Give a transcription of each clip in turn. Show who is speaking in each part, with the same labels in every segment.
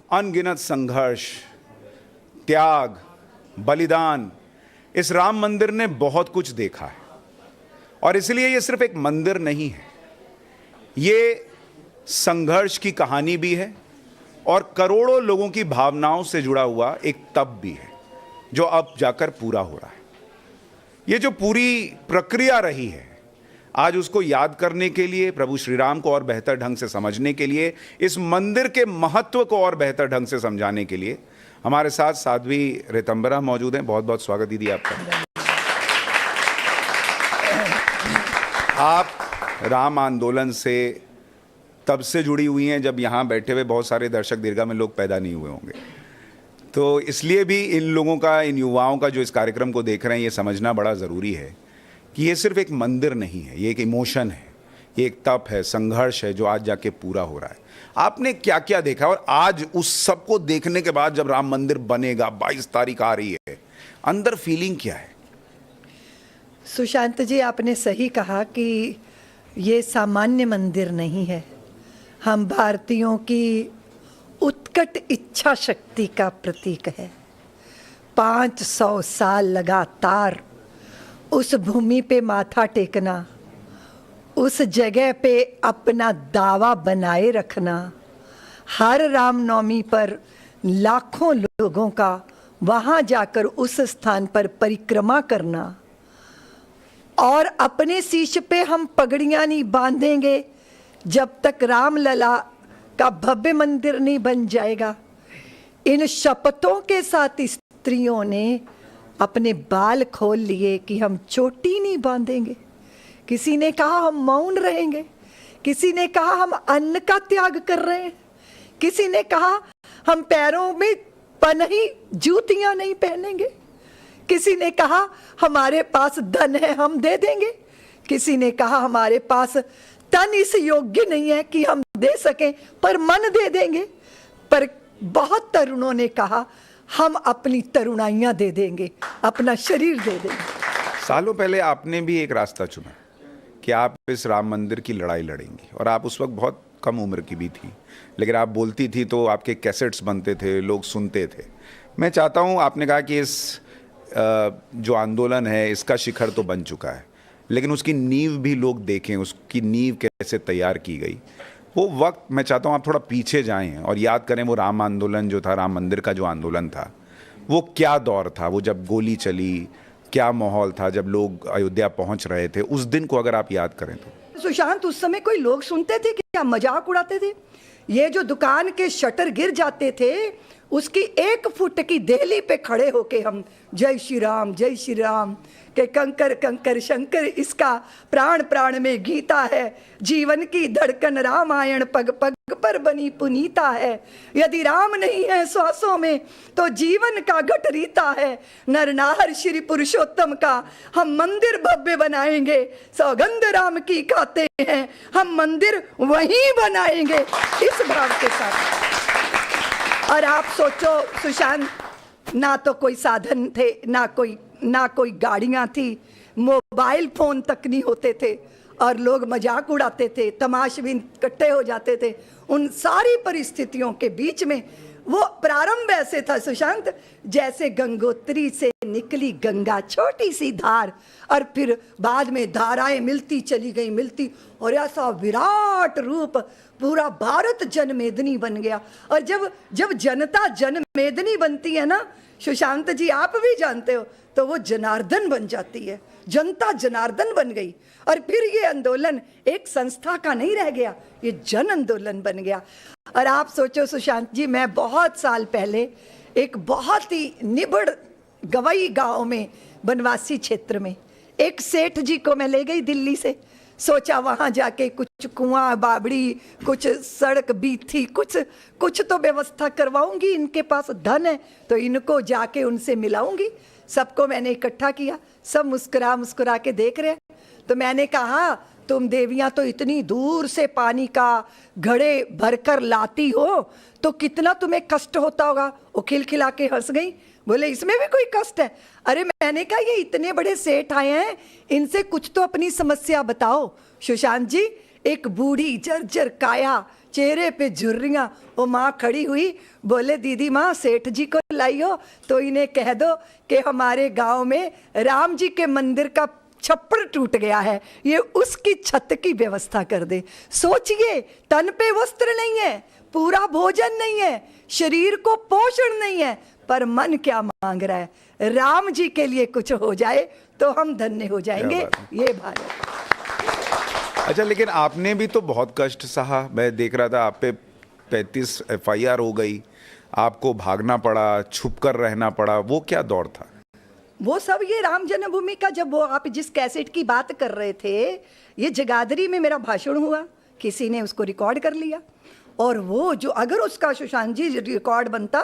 Speaker 1: अनगिनत संघर्ष, त्याग, बलिदान, इस राम मंदिर ने बहुत कुछ देखा है। और इसलिए ये सिर्फ एक मंदिर नहीं है, ये संघर्ष की कहानी भी है और करोड़ों लोगों की भावनाओं से जुड़ा हुआ एक तप भी है जो अब जाकर पूरा हो रहा है। ये जो पूरी प्रक्रिया रही है, आज उसको याद करने के लिए, प्रभु श्री राम को और बेहतर ढंग से समझने के लिए, इस मंदिर के महत्व को और बेहतर ढंग से समझाने के लिए हमारे साथ साध्वी ऋतंबरा मौजूद हैं। बहुत बहुत स्वागत दीदी आपका। आप राम आंदोलन से तब से जुड़ी हुई हैं जब यहाँ बैठे हुए बहुत सारे दर्शक दीर्घा में लोग पैदा नहीं हुए होंगे, तो इसलिए भी इन लोगों का, इन युवाओं का जो इस कार्यक्रम को देख रहे हैं, ये समझना बड़ा ज़रूरी है कि ये सिर्फ एक मंदिर नहीं है, ये एक इमोशन है, ये एक तप है, संघर्ष है जो आज जाके पूरा हो रहा है। आपने क्या क्या देखा और आज उस सब को देखने के बाद जब राम मंदिर बनेगा, 22 तारीख आ रही है, अंदर फीलिंग क्या है?
Speaker 2: सुशांत जी, आपने सही कहा कि ये सामान्य मंदिर नहीं है, हम भारतीयों की उत्कट इच्छा शक्ति का प्रतीक है। 500 साल लगातार उस भूमि पे माथा टेकना, उस जगह पे अपना दावा बनाए रखना, हर रामनवमी पर लाखों लोगों का वहाँ जाकर उस स्थान पर परिक्रमा करना, और अपने शीश पे हम पगड़ियाँ नहीं बांधेंगे जब तक रामलला का भव्य मंदिर नहीं बन जाएगा। इन शपथों के साथ स्त्रियों ने अपने बाल खोल लिए कि हम चोटी नहीं बांधेंगे, किसी ने कहा हम मौन रहेंगे, किसी ने कहा हम अन्न का त्याग कर रहे हैं, किसी ने कहा हम पैरों में पनही जूतियां नहीं पहनेंगे, किसी ने कहा हमारे पास धन है हम दे देंगे, किसी ने कहा हमारे पास तन इस योग्य नहीं है कि हम दे सकें पर मन दे देंगे। पर बहुत तरुणों ने कहा हम अपनी तरुणाइयां दे देंगे, अपना शरीर दे देंगे।
Speaker 1: सालों पहले आपने भी एक रास्ता चुना कि आप इस राम मंदिर की लड़ाई लड़ेंगी, और आप उस वक्त बहुत कम उम्र की भी थी, लेकिन आप बोलती थी तो आपके कैसेट्स बनते थे, लोग सुनते थे। मैं चाहता हूँ, आपने कहा कि इस जो आंदोलन है इसका शिखर तो बन चुका है, लेकिन उसकी नींव भी लोग देखें, उसकी नींव कैसे तैयार की गई। वो वक्त मैं चाहता हूँ आप थोड़ा पीछे जाएं और याद करें वो राम आंदोलन जो था, राम मंदिर का जो आंदोलन था, वो क्या दौर था, वो जब गोली चली, क्या माहौल था जब लोग अयोध्या पहुंच रहे थे, उस दिन को अगर आप याद करें तो।
Speaker 2: सुशांत, उस समय कोई लोग सुनते थे क्या? मजाक उड़ाते थे। ये जो दुकान के शटर गिर जाते थे, उसकी 1 फुट की देहली पे खड़े होके हम जय श्री राम के कंकर कंकर शंकर, इसका प्राण प्राण में गीता है, जीवन की धड़कन रामायण पग पग पर बनी पुनीता है, यदि राम नहीं है श्वासों में तो जीवन का घट रीता है, नर नाहर श्री पुरुषोत्तम का हम मंदिर भव्य बनाएंगे, सौगंध राम की खाते हैं हम मंदिर वहीं बनाएंगे, इस भाव के साथ। और आप सोचो सुशांत, ना तो कोई साधन थे, ना कोई गाड़ियां थी, मोबाइल फोन तक नहीं होते थे, और लोग मजाक उड़ाते थे, तमाशबीन इकट्ठे हो जाते थे। उन सारी परिस्थितियों के बीच में वो प्रारंभ ऐसे था सुशांत, जैसे गंगोत्री से निकली गंगा छोटी सी धार, और फिर बाद में धाराएं मिलती चली गई, और ऐसा विराट रूप पूरा भारत जनमेदनी बन गया। और जब जनता जनमेदनी बनती है ना सुशांत जी, आप भी जानते हो, तो वो जनार्दन बन जाती है, जनता जनार्दन बन गई। और फिर ये आंदोलन एक संस्था का नहीं रह गया, ये जन आंदोलन बन गया। और आप सोचो सुशांत जी, मैं बहुत साल पहले एक बहुत ही निबड़ गवई गांव में, बनवासी क्षेत्र में, एक सेठ जी को मैं ले गई दिल्ली से। सोचा वहां जाके कुछ कुआं बावड़ी, कुछ सड़क बीथी, कुछ तो व्यवस्था करवाऊंगी, इनके पास धन है तो इनको जाके उनसे मिलाऊंगी। सबको मैंने इकट्ठा किया, सब मुस्कुरा के देख रहे हैं। तो मैंने कहा तुम देवियां तो इतनी दूर से पानी का घड़े भरकर लाती हो, तो कितना तुम्हें कष्ट होता होगा। वो खिलखिला के हंस गई, बोले इसमें भी कोई कष्ट है? अरे मैंने कहा ये इतने बड़े सेठ आए हैं, इनसे कुछ तो अपनी समस्या बताओ। सुशांत जी, एक बूढ़ी जर्जर काया, चेहरे पे झुर्रियां। वो माँ खड़ी हुई, बोले दीदी माँ सेठ जी को लाइयो तो इन्हें कह दो कि हमारे गांव में राम जी के मंदिर का छप्पड़ टूट गया है, ये उसकी छत की व्यवस्था कर दे। सोचिए, तन पे वस्त्र नहीं है, पूरा भोजन नहीं है, शरीर को पोषण नहीं है, पर मन क्या मांग रहा है, राम जी के लिए कुछ हो जाए तो हम धन्य हो जाएंगे। ये भारत।
Speaker 1: अच्छा, लेकिन आपने भी तो बहुत कष्ट सहा। मैं देख रहा था आप पे 35 FIR हो गई, आपको भागना पड़ा, छुप कर रहना पड़ा। वो क्या दौर था?
Speaker 2: वो सब ये राम जन्मभूमि का, जब वो आप जिस कैसेट की बात कर रहे थे, ये जगाधरी में मेरा भाषण हुआ, किसी ने उसको रिकॉर्ड कर लिया। और वो जो अगर उसका सुशांत जी रिकॉर्ड बनता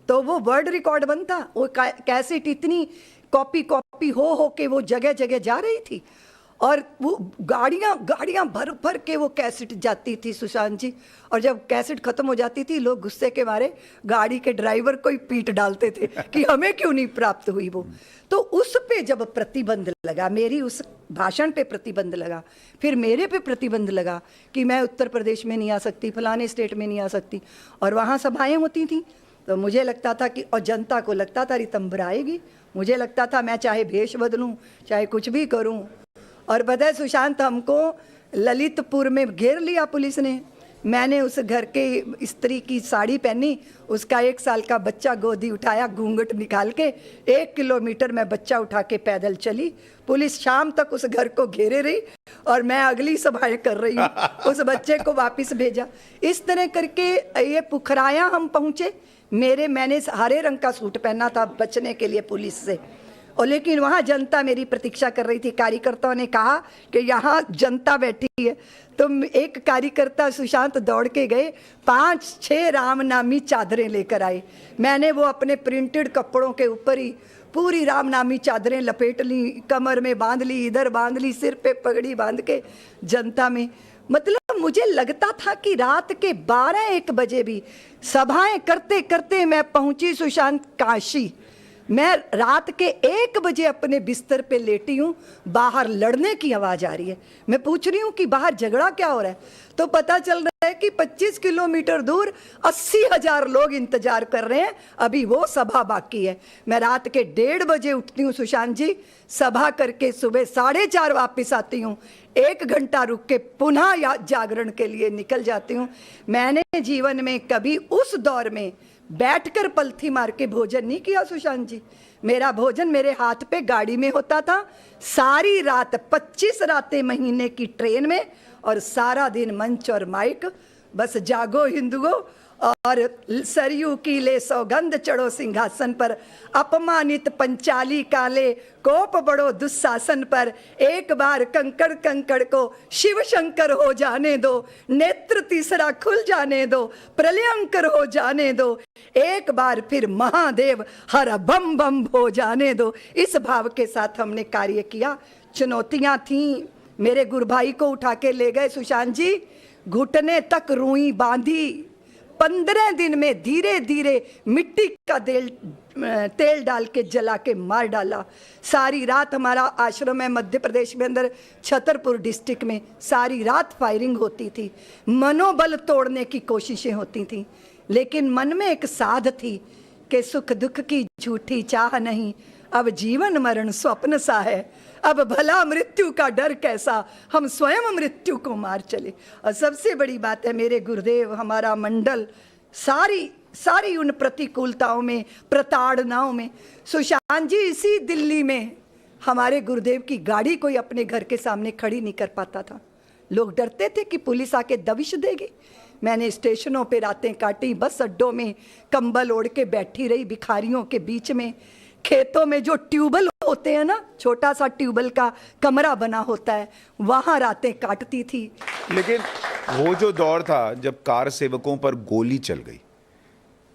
Speaker 2: तो वो वर्ल्ड रिकॉर्ड बनता। वो कैसेट इतनी कॉपी हो के वो जगह जगह जा रही थी, और वो गाड़ियां भर भर के वो कैसेट जाती थी सुशांत जी। और जब कैसेट खत्म हो जाती थी, लोग गुस्से के मारे गाड़ी के ड्राइवर को ही पीट डालते थे कि हमें क्यों नहीं प्राप्त हुई वो। तो उस पे जब प्रतिबंध लगा, मेरी उस भाषण पे प्रतिबंध लगा, फिर मेरे पे प्रतिबंध लगा कि मैं उत्तर प्रदेश में नहीं आ सकती, फलाने स्टेट में नहीं आ सकती, और वहाँ सभाएं होती थी, तो मुझे लगता था कि, और जनता को लगता था रितंबर आएगी, मुझे लगता था मैं चाहे भेष बदलूं, चाहे कुछ भी करूं। और पता है सुशांत, हमको ललितपुर में घेर लिया पुलिस ने। मैंने उस घर के स्त्री की साड़ी पहनी, उसका 1 साल का बच्चा गोदी उठाया, घूंघट निकाल के 1 किलोमीटर में बच्चा उठा के पैदल चली। पुलिस शाम तक उस घर को घेरे रही और मैं अगली सभाएं कर रही हूँ। उस बच्चे को वापस भेजा। इस तरह करके ये पुखराया हम पहुँचे। मैंने हरे रंग का सूट पहना था बचने के लिए पुलिस से, और लेकिन वहाँ जनता मेरी प्रतीक्षा कर रही थी। कार्यकर्ताओं ने कहा कि यहाँ जनता बैठी है, तो एक कार्यकर्ता सुशांत दौड़ के गए, 5-6 राम नामी चादरें लेकर आए। मैंने वो अपने प्रिंटेड कपड़ों के ऊपर ही पूरी राम नामी चादरें लपेट ली, कमर में बांध ली, इधर बांध ली, सिर पे पगड़ी बांध के जनता में। मतलब मुझे लगता था कि रात के 12-1 बजे भी सभाएं करते करते मैं पहुंची सुशांत काशी। मैं रात के 1 बजे अपने बिस्तर पे लेटी हूँ, बाहर लड़ने की आवाज़ आ रही है। मैं पूछ रही हूँ कि बाहर झगड़ा क्या हो रहा है, तो पता चल रहा है कि 25 किलोमीटर दूर 80,000 लोग इंतजार कर रहे हैं, अभी वो सभा बाकी है। मैं रात के 1:30 बजे उठती हूँ सुशांत जी, सभा करके सुबह 4:30 वापस आती हूँ, 1 घंटा रुक के पुनः जागरण के लिए निकल जाती हूँ। मैंने जीवन में कभी उस दौर में बैठकर पलथी मार के भोजन नहीं किया सुशांत जी। मेरा भोजन मेरे हाथ पे गाड़ी में होता था, सारी रात 25 रातें महीने की ट्रेन में, और सारा दिन मंच और माइक, बस जागो हिंदुओं और सरयू की ले सौगंध चढ़ो सिंहासन पर, अपमानित पंचाली काले कोप बड़ो दुस्शासन पर, एक बार कंकड़ कंकड़ को शिव शंकर हो जाने दो, नेत्र तीसरा खुल जाने दो, प्रलयंकर हो जाने दो, एक बार फिर महादेव हर बम बम हो जाने दो। इस भाव के साथ हमने कार्य किया। चुनौतियां थीं, मेरे गुरु भाई को उठा के ले गए सुशांत जी, घुटने तक रुई बांधी, 15 दिन में धीरे धीरे मिट्टी का तेल डाल के जला के मार डाला। सारी रात हमारा आश्रम है मध्य प्रदेश में अंदर छतरपुर डिस्ट्रिक्ट में, सारी रात फायरिंग होती थी, मनोबल तोड़ने की कोशिशें होती थी, लेकिन मन में एक साध थी कि सुख दुख की झूठी चाह नहीं, अब जीवन मरण स्वप्न सा है, अब भला मृत्यु का डर कैसा, हम स्वयं मृत्यु को मार चले। और सबसे बड़ी बात है, मेरे गुरुदेव, हमारा मंडल, सारी उन प्रतिकूलताओं में, प्रताड़नाओं में, सुशांत जी इसी दिल्ली में हमारे गुरुदेव की गाड़ी कोई अपने घर के सामने खड़ी नहीं कर पाता था। लोग डरते थे कि पुलिस आके दबिश देगी। मैंने स्टेशनों पे रातें काटी, बस अड्डों में कंबल ओढ़ के बैठी रही, भिखारियों के बीच में, खेतों में जो ट्यूबवेल होते हैं ना, छोटा सा ट्यूबवेल का कमरा बना होता है, वहां रातें काटती थी।
Speaker 1: लेकिन वो जो दौर था जब कार सेवकों पर गोली चल गई,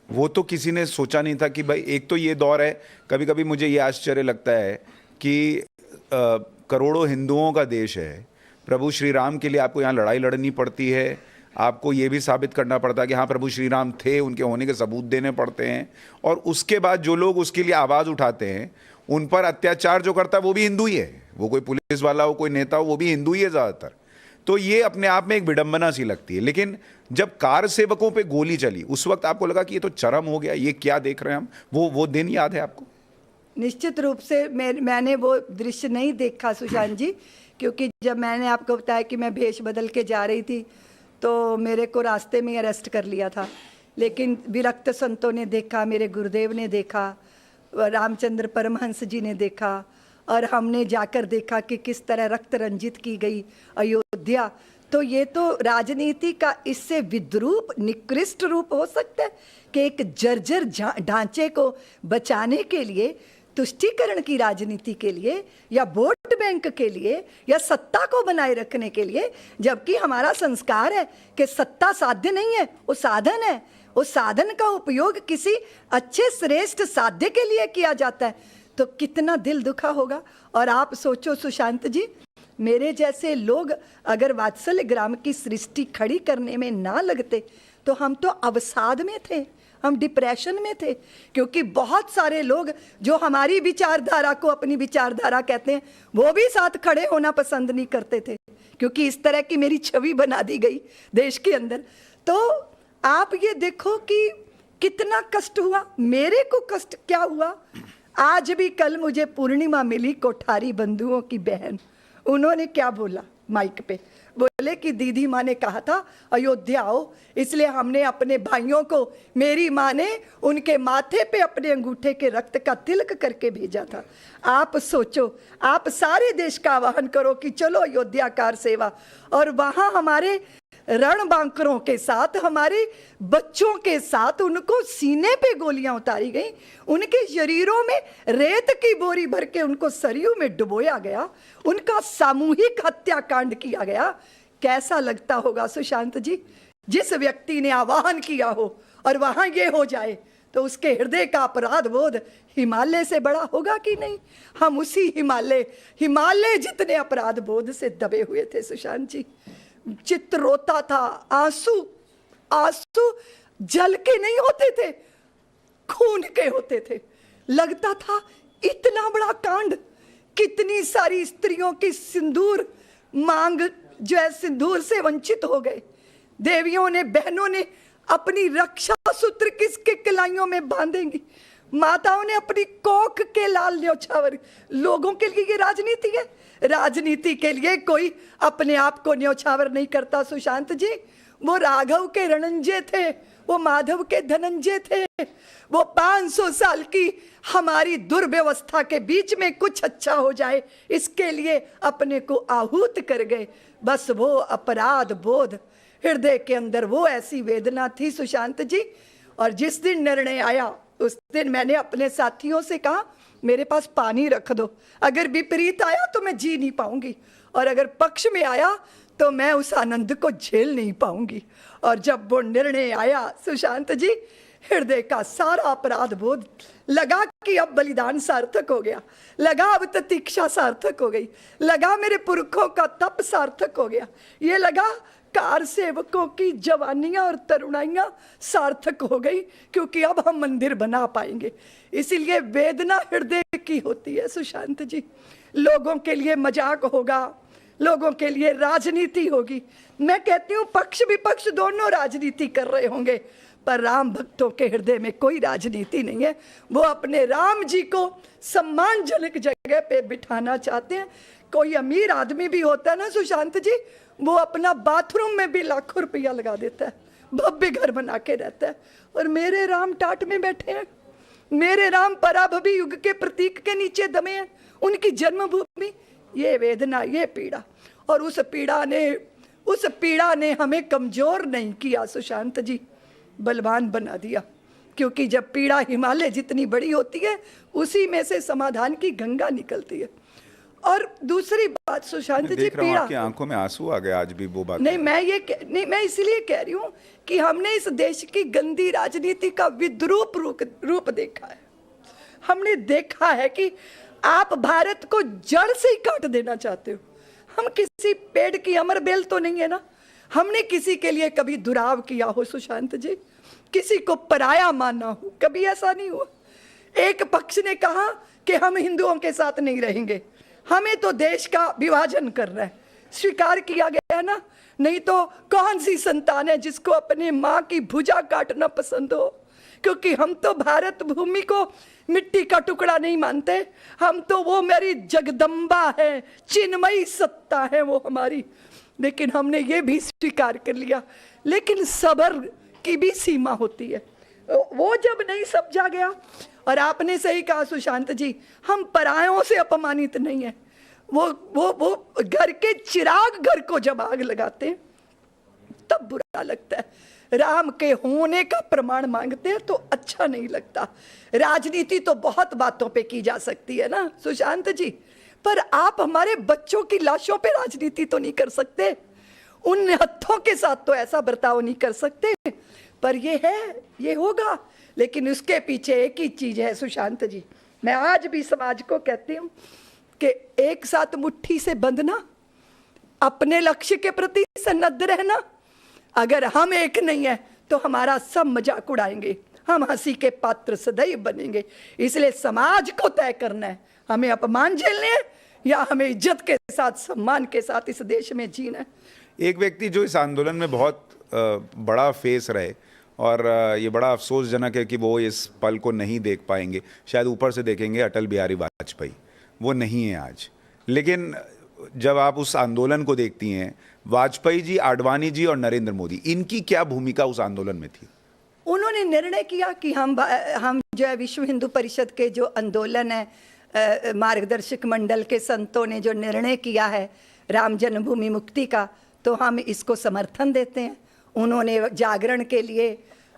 Speaker 1: वो तो किसी ने सोचा नहीं था कि भाई, एक तो ये दौर है, कभी कभी मुझे ये आश्चर्य लगता है कि करोड़ों हिंदुओं का देश है, प्रभु श्री राम के लिए आपको यहाँ लड़ाई लड़नी पड़ती है, आपको ये भी साबित करना पड़ता है कि हाँ प्रभु श्री राम थे, उनके होने के सबूत देने पड़ते हैं, और उसके बाद जो लोग उसके लिए आवाज़ उठाते हैं, उन पर अत्याचार जो करता है वो भी हिंदू ही है, वो कोई पुलिस वाला हो, कोई नेता हो, वो भी हिंदू ही है ज़्यादातर। तो ये अपने आप में एक विडंबना सी लगती है। लेकिन जब कार सेवकों पे गोली चली उस वक्त आपको लगा कि ये तो चरम हो गया, ये क्या देख रहे हैं हम? वो दिन याद है आपको?
Speaker 2: निश्चित रूप से मैंने वो दृश्य नहीं देखा सुशांत जी, क्योंकि जब मैंने आपको बताया कि मैं भेष बदल के जा रही थी तो मेरे को रास्ते में अरेस्ट कर लिया था। लेकिन विरक्त संतों ने देखा, मेरे गुरुदेव ने देखा, रामचंद्र परमहंस जी ने देखा, और हमने जाकर देखा कि किस तरह रक्त रंजित की गई अयोध्या। तो ये तो राजनीति का इससे विद्रूप निकृष्ट रूप हो सकता है कि एक जर्जर ढांचे को बचाने के लिए, तुष्टीकरण की राजनीति के लिए, या वोट बैंक के लिए, या सत्ता को बनाए रखने के लिए, जबकि हमारा संस्कार है कि सत्ता साध्य नहीं है, वो साधन है। उस साधन का उपयोग किसी अच्छे श्रेष्ठ साध्य के लिए किया जाता है। तो कितना दिल दुखा होगा। और आप सोचो सुशांत जी, मेरे जैसे लोग अगर वात्सल्य ग्राम की सृष्टि खड़ी करने में ना लगते तो हम तो अवसाद में थे, हम डिप्रेशन में थे। क्योंकि बहुत सारे लोग जो हमारी विचारधारा को अपनी विचारधारा कहते हैं, वो भी साथ खड़े होना पसंद नहीं करते थे, क्योंकि इस तरह की मेरी छवि बना दी गई देश के अंदर। तो आप ये देखो कि कितना कष्ट हुआ। मेरे को कष्ट क्या हुआ, आज भी कल मुझे पूर्णिमा मिली, कोठारी बंधुओं की बहन, उन्होंने क्या बोला माइक पे, बोले कि दीदी माँ ने कहा था अयोध्या आओ, इसलिए हमने अपने भाइयों को, मेरी माँ ने उनके माथे पे अपने अंगूठे के रक्त का तिलक करके भेजा था। आप सोचो, आप सारे देश का आह्वान करो कि चलो अयोध्या कार सेवा, और वहाँ हमारे रणबांकरों के साथ, हमारे बच्चों के साथ उनको सीने पे गोलियां उतारी गई, उनके शरीरों में रेत की बोरी भर के उनको सरयू में डुबोया गया, उनका सामूहिक हत्याकांड किया गया। कैसा लगता होगा सुशांत जी, जिस व्यक्ति ने आह्वान किया हो और वहां ये हो जाए, तो उसके हृदय का अपराध बोध हिमालय से बड़ा होगा कि नहीं? हम उसी हिमालय जितने अपराध बोध से दबे हुए थे सुशांत जी। चित्त रोता था, आंसू जल के नहीं होते थे, खून के होते थे। लगता था इतना बड़ा कांड, कितनी सारी स्त्रियों की सिंदूर मांग जो है सिंदूर से वंचित हो गए। देवियों ने, बहनों ने अपनी रक्षा सूत्र किसके कलाइयों में बांधेंगी, माताओं ने अपनी कोख के लाल न्योछावर। लोगों के लिए ये राजनीति है? राजनीति के लिए कोई अपने आप को न्योछावर नहीं करता सुशांत जी। वो राघव के रणंजय थे, वो माधव के धनंजय थे, वो 500 साल की हमारी दुर्व्यवस्था के बीच में कुछ अच्छा हो जाए इसके लिए अपने को आहूत कर गए। बस वो अपराध बोध हृदय के अंदर, वो ऐसी वेदना थी सुशांत जी। और जिस दिन निर्णय आया उस दिन मैंने अपने साथियों से कहा, मेरे पास पानी रख दो, अगर विपरीत आया तो मैं जी नहीं पाऊंगी, और अगर पक्ष में आया तो मैं उस आनंद को झेल नहीं पाऊंगी। और जब वो निर्णय आया सुशांत जी, हृदय का सारा अपराध बोध लगा कि अब बलिदान सार्थक हो गया, लगा अब प्रतीक्षा सार्थक हो गई, लगा मेरे पुरखों का तप सार्थक हो गया, ये लगा कार सेवकों की जवानियां और तरुणाइयां सार्थक हो गई, क्योंकि अब हम मंदिर बना पाएंगे। इसीलिए वेदना हृदय की होती है सुशांत जी। लोगों के लिए मजाक होगा, लोगों के लिए राजनीति होगी। मैं कहती हूँ पक्ष विपक्ष दोनों राजनीति कर रहे होंगे, पर राम भक्तों के हृदय में कोई राजनीति नहीं है। वो अपने राम जी को सम्मानजनक जगह पे बिठाना चाहते हैं। कोई अमीर आदमी भी होता है ना सुशांत जी, वो अपना बाथरूम में भी लाखों रुपया लगा देता है, भव्य घर बना के रहता है। और मेरे राम टाट में बैठे हैं, मेरे राम पराभवी युग के प्रतीक के नीचे दमे हैं, उनकी जन्मभूमि। ये वेदना, ये पीड़ा, और उस पीड़ा ने हमें कमजोर नहीं किया सुशांत जी, बलवान बना दिया। क्योंकि जब पीड़ा हिमालय जितनी बड़ी होती है, उसी में से समाधान की गंगा निकलती है। और दूसरी बात सुशांत जी, पीड़ा,
Speaker 1: आपकी आंखों में आंसू आ गए आज भी वो बात
Speaker 2: नहीं, मैं इसलिए कह रही हूँ कि हमने इस देश की गंदी राजनीति का विद्रूप रूप देखा है। हमने देखा है कि आप भारत को जड़ से ही काट देना चाहते हो। हम किसी पेड़ की अमर बेल तो नहीं है ना। हमने किसी के लिए कभी दुराव किया हो सुशांत जी, किसी को पराया माना हो, कभी ऐसा नहीं हुआ। एक पक्ष ने कहा कि हम हिंदुओं के साथ नहीं रहेंगे, हमें तो देश का विभाजन करना है। स्वीकार किया गया ना। नहीं तो कौन सी संतान है जिसको अपने माँ की भुजा काटना पसंद हो? क्योंकि हम तो भारत भूमि को मिट्टी का टुकड़ा नहीं मानते, हम तो वो मेरी जगदम्बा है, चिन्मयी सत्ता है वो हमारी। लेकिन हमने ये भी स्वीकार कर लिया। लेकिन सब्र की भी सीमा होती है, वो जब नहीं समझा गया। और आपने सही कहा सुशांत जी, हम परायों से अपमानित नहीं है। वो घर के चिराग घर को जब आग लगाते हैं तब बुरा लगता है। राम के होने का प्रमाण मांगते हैं तो अच्छा नहीं लगता। राजनीति तो बहुत बातों पे की जा सकती है ना सुशांत जी, पर आप हमारे बच्चों की लाशों पे राजनीति तो नहीं कर सकते, उन हत्थों के साथ तो ऐसा बर्ताव नहीं कर सकते। पर ये होगा। लेकिन उसके पीछे एक ही चीज है सुशांत जी, मैं आज भी समाज को कहती हूँ कि एक साथ मुट्ठी से बंधना, अपने लक्ष्य के प्रति सन्नद्ध रहना। अगर हम एक नहीं है तो हमारा सब मजाक उड़ाएंगे, हम हंसी के पात्र सदैव बनेंगे। इसलिए समाज को तय करना है, हमें अपमान झेलने हैं या हमें इज्जत के साथ सम्मान के साथ इस देश में जीना है।
Speaker 1: एक व्यक्ति जो इस आंदोलन में बहुत बड़ा फेस रहे और ये बड़ा अफसोसजनक है कि वो इस पल को नहीं देख पाएंगे, शायद ऊपर से देखेंगे, अटल बिहारी वाजपेयी। वो नहीं है आज। लेकिन जब आप उस आंदोलन को देखती हैं, वाजपेयी जी, आडवाणी जी और नरेंद्र मोदी, इनकी क्या भूमिका उस आंदोलन में थी?
Speaker 2: उन्होंने निर्णय किया कि हम जो है विश्व हिंदू परिषद के जो आंदोलन है, मार्गदर्शक मंडल के संतों ने जो निर्णय किया है राम जन्मभूमि मुक्ति का, तो हम इसको समर्थन देते हैं। उन्होंने जागरण के लिए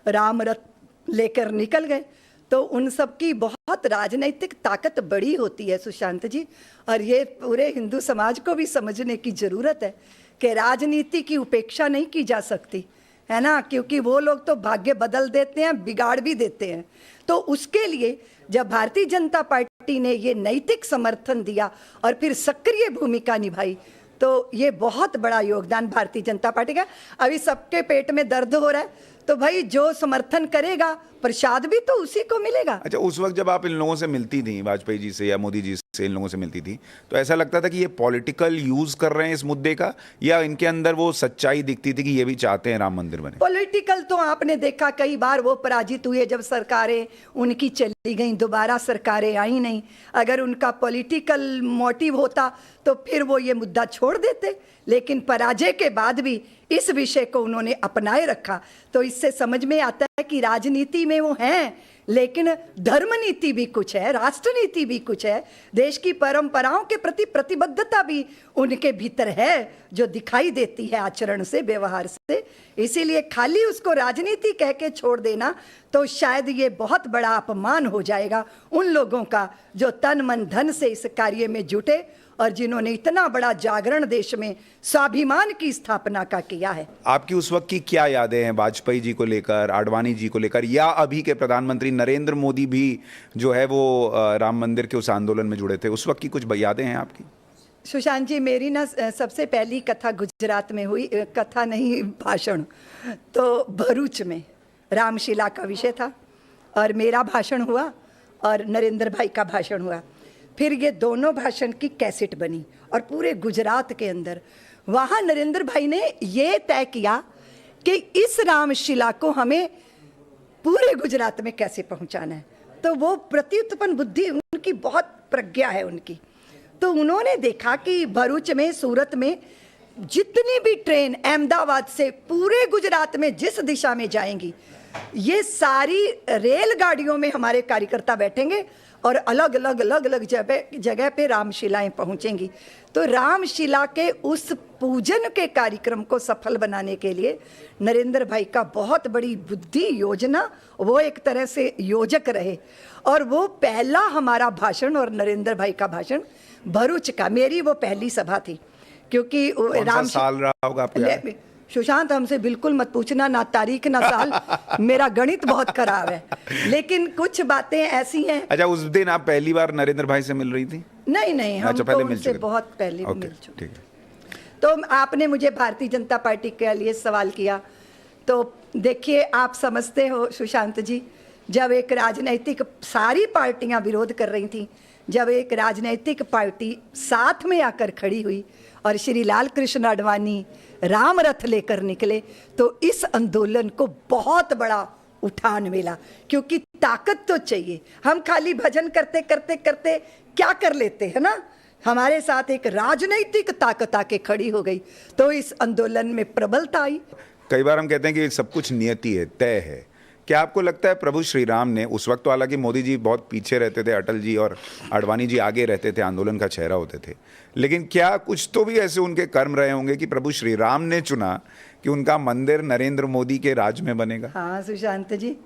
Speaker 2: राम रथ लेकर निकल गए। तो उन सब की बहुत राजनीतिक ताकत बड़ी होती है सुशांत जी, और ये पूरे हिंदू समाज को भी समझने की जरूरत है कि राजनीति की उपेक्षा नहीं की जा सकती है ना, क्योंकि वो लोग तो भाग्य बदल देते हैं, बिगाड़ भी देते हैं। तो उसके लिए जब भारतीय जनता पार्टी ने ये नैतिक समर्थन दिया और फिर सक्रिय भूमिका निभाई, तो ये बहुत बड़ा योगदान भारतीय जनता पार्टी का। अभी सबके पेट में दर्द हो रहा है, तो भाई जो समर्थन करेगा प्रसाद भी तो उसी को मिलेगा।
Speaker 1: अच्छा, उस वक्त जब आप इन लोगों से मिलती थी, वाजपेयी जी से या मोदी जी से, इन लोगों से मिलती थी, तो ऐसा लगता था कि ये पॉलिटिकल यूज कर रहे हैं इस मुद्दे का, या इनके अंदर वो सच्चाई दिखती थी कि ये भी चाहते हैं राम मंदिर बने?
Speaker 2: पॉलिटिकल तो आपने देखा कई बार वो पराजित हुए, जब सरकारें उनकी चली गई, दोबारा सरकारें आई नहीं। अगर उनका पॉलिटिकल मोटिव होता तो फिर वो ये मुद्दा छोड़ देते, लेकिन पराजय के बाद भी इस विषय को उन्होंने अपनाए रखा। तो इससे समझ में आता है कि राजनीति में वो हैं, लेकिन धर्म नीति भी कुछ है, राष्ट्र नीति भी कुछ है, देश की परंपराओं के प्रति प्रतिबद्धता भी उनके भीतर है, जो दिखाई देती है आचरण से, व्यवहार से। इसीलिए खाली उसको राजनीति कह के छोड़ देना तो शायद ये बहुत बड़ा अपमान हो जाएगा उन लोगों का जो तन मन धन से इस कार्य में जुटे और जिन्होंने इतना बड़ा जागरण देश में स्वाभिमान की स्थापना का किया है।
Speaker 1: आपकी उस वक्त की क्या यादें हैं वाजपेयी जी को लेकर, आडवाणी जी को लेकर, या अभी के प्रधानमंत्री नरेंद्र मोदी भी जो है वो राम मंदिर के उस आंदोलन में जुड़े थे, उस वक्त की कुछ यादें हैं आपकी?
Speaker 2: सुशांत जी, मेरी ना सबसे पहली कथा गुजरात में हुई, कथा नहीं भाषण, तो भरूच में रामशिला का विषय था और मेरा भाषण हुआ और नरेंद्र भाई का भाषण हुआ। फिर ये दोनों भाषण की कैसेट बनी और पूरे गुजरात के अंदर वहाँ नरेंद्र भाई ने ये तय किया कि इस रामशिला को हमें पूरे गुजरात में कैसे पहुँचाना है। तो वो प्रत्युत्पन्न बुद्धि उनकी, बहुत प्रज्ञा है उनकी। तो उन्होंने देखा कि भरूच में, सूरत में जितनी भी ट्रेन अहमदाबाद से पूरे गुजरात में जिस दिशा में जाएंगी, ये सारी रेलगाड़ियों में हमारे कार्यकर्ता बैठेंगे और अलग अलग जगह पे रामशिलाएं पहुंचेंगी। तो रामशिला के उस पूजन के कार्यक्रम को सफल बनाने के लिए नरेंद्र भाई का बहुत बड़ी बुद्धि, योजना, वो एक तरह से योजक रहे। और वो पहला हमारा भाषण और नरेंद्र भाई का भाषण भरूच का, मेरी वो पहली सभा थी, क्योंकि
Speaker 1: राम साल रहा होगा आपको?
Speaker 2: सुशांत, हमसे बिल्कुल मत पूछना, ना तारीख ना साल, मेरा गणित बहुत खराब है, लेकिन कुछ बातें ऐसी हैं।
Speaker 1: अच्छा, उस दिन आप पहली बार नरेंद्र भाई से मिल रही थी?
Speaker 2: नहीं, हम तो उनसे बहुत पहले मिल चुके। तो आपने मुझे भारतीय जनता पार्टी के लिए सवाल किया, तो देखिए आप समझते हो सुशांत जी, जब एक राजनीतिक सारी पार्टियां विरोध कर रही थी, जब एक राजनीतिक पार्टी साथ में आकर खड़ी हुई और श्री लाल कृष्ण आडवाणी राम रथ लेकर निकले, तो इस आंदोलन को बहुत बड़ा उठान मिला, क्योंकि ताकत तो चाहिए। हम खाली भजन करते करते करते क्या कर लेते हैं ना, हमारे साथ एक राजनीतिक ताकत आके खड़ी हो गई, तो इस आंदोलन में प्रबलता आई।
Speaker 1: कई बार हम कहते हैं कि सब कुछ नियति है, तय है। क्या आपको लगता है प्रभु श्री राम ने, उस वक्त तो हालांकि मोदी जी बहुत पीछे रहते थे, अटल जी और आडवाणी जी आगे रहते थे, आंदोलन का चेहरा होते थे, लेकिन क्या कुछ तो भी ऐसे उनके कर्म रहे होंगे कि प्रभु श्री राम ने चुना कि उनका मंदिर नरेंद्र मोदी के राज में बनेगा?
Speaker 2: हाँ सुशांत जी,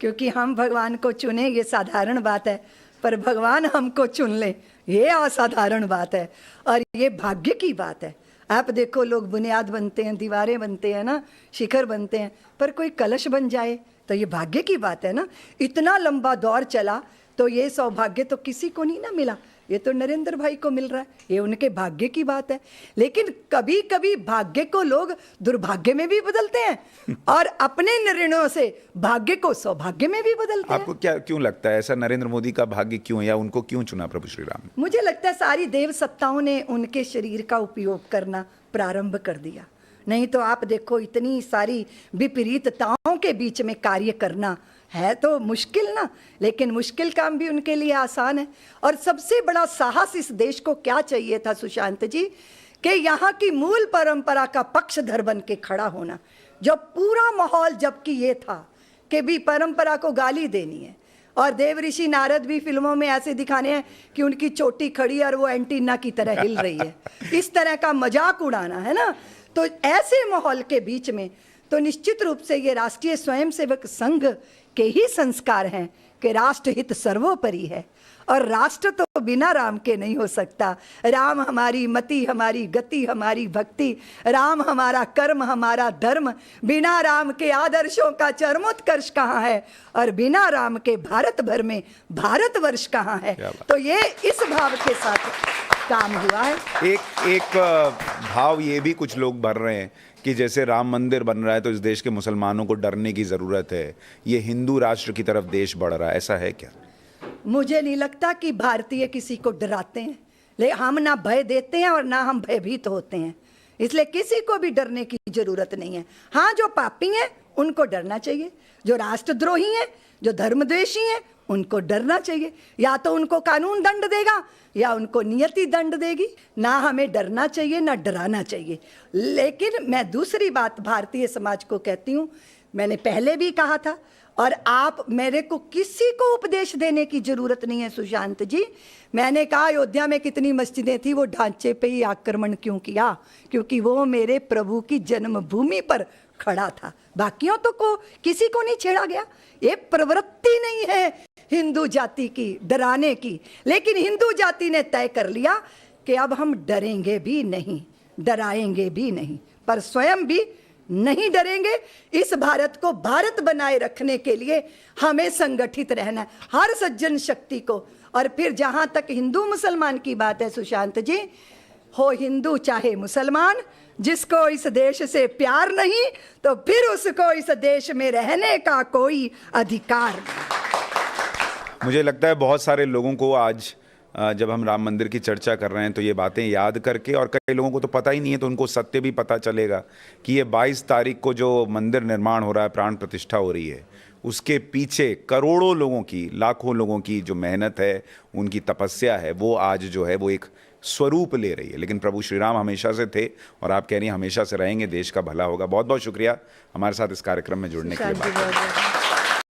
Speaker 2: क्योंकि हम भगवान को चुने ये साधारण बात है, पर भगवान हमको चुन ले ये असाधारण बात है, और ये भाग्य की बात है। आप देखो, लोग बुनियाद बनते हैं, दीवारें बनते हैं ना, शिखर बनते हैं, पर कोई कलश बन जाए तो ये भाग्य की बात है ना। इतना लंबा दौर चला तो ये सौभाग्य तो किसी को नहीं ना मिला, ये तो नरेंद्र भाई को मिल रहा है, ये उनके भाग्य की बात है। लेकिन कभी कभी भाग्य को लोग दुर्भाग्य में भी बदलते हैं और अपने निर्णयों से भाग्य को सौभाग्य में भी बदलते हैं।
Speaker 1: आपको क्या क्यों लगता है ऐसा, नरेंद्र मोदी का भाग्य क्यों है, या उनको क्यों चुना प्रभु श्री राम ने?
Speaker 2: मुझे लगता है सारी देव सत्ताओं ने उनके शरीर का उपयोग करना प्रारंभ कर दिया। नहीं तो आप देखो, इतनी सारी विपरीतताओं के बीच में कार्य करना है तो मुश्किल ना, लेकिन मुश्किल काम भी उनके लिए आसान है। और सबसे बड़ा साहस इस देश को क्या चाहिए था सुशांत जी, कि यहाँ की मूल परंपरा का पक्षधर बन के खड़ा होना। जो पूरा माहौल जबकि ये था कि भी परंपरा को गाली देनी है, और देव ऋषि नारद भी फिल्मों में ऐसे दिखाने हैं कि उनकी चोटी खड़ी है और वो एंटीना की तरह हिल रही है, इस तरह का मजाक उड़ाना है ना। तो ऐसे माहौल के बीच में तो निश्चित रूप से ये राष्ट्रीय स्वयंसेवक संघ के ही संस्कार हैं कि राष्ट्र हित सर्वोपरि है, और राष्ट्र तो बिना राम के नहीं हो सकता। राम हमारी मति, हमारी गति, हमारी भक्ति, राम हमारा कर्म, हमारा धर्म। बिना राम के आदर्शों का चरमोत्कर्ष कहाँ है, और बिना राम के भारत भर में भारतवर्ष कहाँ है। तो ये इस भाव के साथ काम हुआ है।
Speaker 1: एक भाव ये भी कुछ लोग भर रहे हैं कि जैसे राम मंदिर बन रहा है तो इस देश के मुसलमानों को डरने की ज़रूरत है, ये हिंदू राष्ट्र की तरफ देश बढ़ रहा है, ऐसा है क्या?
Speaker 2: मुझे नहीं लगता कि भारतीय किसी को डराते हैं, लेकिन हम ना भय देते हैं और ना हम भयभीत होते हैं, इसलिए किसी को भी डरने की जरूरत नहीं है। हाँ, जो पापी हैं उनको डरना चाहिए, जो राष्ट्रद्रोही हैं, जो धर्मद्वेषी हैं, उनको डरना चाहिए। या तो उनको कानून दंड देगा या उनको नियति दंड देगी। ना हमें डरना चाहिए ना डराना चाहिए। लेकिन मैं दूसरी बात भारतीय समाज को कहती हूँ, मैंने पहले भी कहा था, और आप मेरे को किसी को उपदेश देने की जरूरत नहीं है सुशांत जी। मैंने कहा अयोध्या में कितनी मस्जिदें थी, वो ढांचे पे ही आक्रमण क्यों किया? क्योंकि वो मेरे प्रभु की जन्मभूमि पर खड़ा था, बाकियों तो को किसी को नहीं छेड़ा गया। ये प्रवृत्ति नहीं है हिंदू जाति की डराने की, लेकिन हिंदू जाति ने तय कर लिया कि अब हम डरेंगे भी नहीं, डराएंगे भी नहीं, पर स्वयं भी नहीं डरेंगे। इस भारत को भारत बनाए रखने के लिए हमें संगठित रहना है, हर सज्जन शक्ति को। और फिर जहां तक हिंदू मुसलमान की बात है सुशांत जी, हो हिंदू चाहे मुसलमान, जिसको इस देश से प्यार नहीं तो फिर उसको इस देश में रहने का कोई अधिकार नहीं।
Speaker 1: मुझे लगता है बहुत सारे लोगों को आज जब हम राम मंदिर की चर्चा कर रहे हैं तो ये बातें याद करके, और कई लोगों को तो पता ही नहीं है तो उनको सत्य भी पता चलेगा कि ये 22 तारीख को जो मंदिर निर्माण हो रहा है, प्राण प्रतिष्ठा हो रही है, उसके पीछे करोड़ों लोगों की, लाखों लोगों की जो मेहनत है, उनकी तपस्या है, वो आज जो है वो एक स्वरूप ले रही है। लेकिन प्रभु श्री राम हमेशा से थे और आप कह रही हैं हमेशा से रहेंगे, देश का भला होगा। बहुत बहुत शुक्रिया हमारे साथ इस कार्यक्रम में जुड़ने के लिए।